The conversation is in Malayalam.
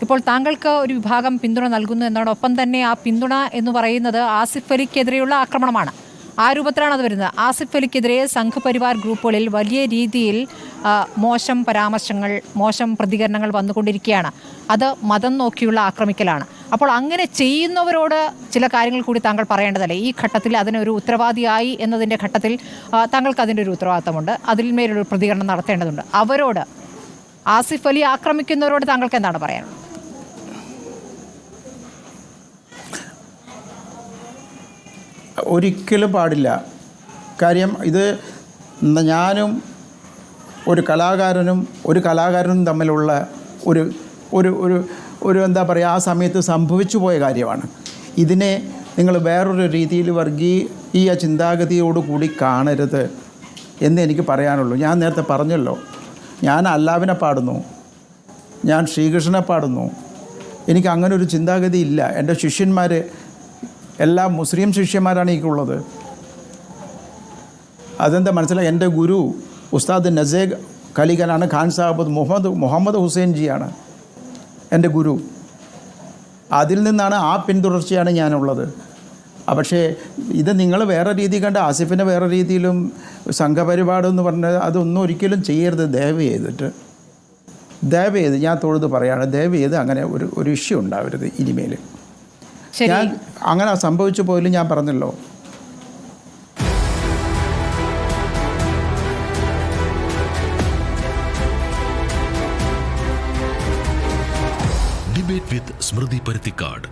ഇപ്പോൾ താങ്കൾക്ക് ഒരു വിഭാഗം പിന്തുണ നൽകുന്നു എന്നതോടൊപ്പം തന്നെ ആ പിന്തുണ എന്ന് പറയുന്നത് ആസിഫ് അലിക്കെതിരെയുള്ള ആക്രമണമാണ്. ആ രൂപത്തിലാണ് അത് വരുന്നത്. ആസിഫ് അലിക്കെതിരെ സംഘപരിവാർ ഗ്രൂപ്പുകളിൽ വലിയ രീതിയിൽ മോശം പരാമർശങ്ങൾ, മോശം പ്രതികരണങ്ങൾ വന്നുകൊണ്ടിരിക്കുകയാണ്. അത് മതം നോക്കിയുള്ള ആക്രമിക്കലാണ്. അപ്പോൾ അങ്ങനെ ചെയ്യുന്നവരോട് ചില കാര്യങ്ങൾ കൂടി താങ്കൾ പറയേണ്ടതല്ലേ? ഈ ഘട്ടത്തിൽ അതിനൊരു ഉത്തരവാദിയായി എന്നതിൻ്റെ ഘട്ടത്തിൽ താങ്കൾക്ക് അതിൻ്റെ ഒരു ഉത്തരവാദിത്തമുണ്ട്. അതിന്മേലൊരു പ്രതികരണം നടത്തേണ്ടതുണ്ട്. അവരോട്, ആസിഫ് അലി ആക്രമിക്കുന്നവരോട് താങ്കൾക്ക് എന്താണ് പറയാനുള്ളത്? ഒരിക്കലും പാടില്ല. കാര്യം ഇത് ഞാനും ഒരു കലാകാരനും തമ്മിലുള്ള ഒരു ഒരു ഒരു ഒരു എന്താ പറയുക, ആ സമയത്ത് സംഭവിച്ചു പോയ കാര്യമാണ്. ഇതിനെ നിങ്ങൾ വേറൊരു രീതിയിൽ വർഗീയ ചിന്താഗതിയോടുകൂടി കാണരുത് എന്ന് എനിക്ക് പറയാനുള്ളൂ. ഞാൻ നേരത്തെ പറഞ്ഞല്ലോ, ഞാൻ അല്ലാവിനെ പാടുന്നു, ഞാൻ ശ്രീകൃഷ്ണനെ പാടുന്നു. എനിക്ക് അങ്ങനെ ഒരു ചിന്താഗതി ഇല്ല. എൻ്റെ ശിഷ്യന്മാർ എല്ലാം മുസ്ലിം ശിഷ്യന്മാരാണ് എനിക്കുള്ളത്. അതെന്താ മനസ്സിലായി? എൻ്റെ ഗുരു ഉസ്താദ് നസേഗ് ഖലിഖാനാണ്. ഖാൻ സാഹിബ് മുഹമ്മദ് ഹുസൈൻ ജിയാണ് എൻ്റെ ഗുരു. അതിൽ നിന്നാണ്, ആ പിന്തുടർച്ചയാണ് ഞാനുള്ളത്. പക്ഷേ ഇത് നിങ്ങൾ വേറെ രീതി കണ്ട് ആസിഫിനെ വേറെ രീതിയിലും സംഘപരിപാടെന്ന് പറഞ്ഞാൽ അതൊന്നും ഒരിക്കലും ചെയ്യരുത്. ദയവ് ചെയ്ത് ഞാൻ തൊഴുത് പറയാണ്, ദയവ് ചെയ്ത് അങ്ങനെ ഒരു ഇഷ്യൂ ഉണ്ടാവരുത് ഇനിമേൽ. ഞാൻ അങ്ങനെ സംഭവിച്ചു പോയാലും ഞാൻ പറഞ്ഞല്ലോ. ഡിബേറ്റ് വിത്ത് സ്മൃതി പരുത്തിക്കാട്.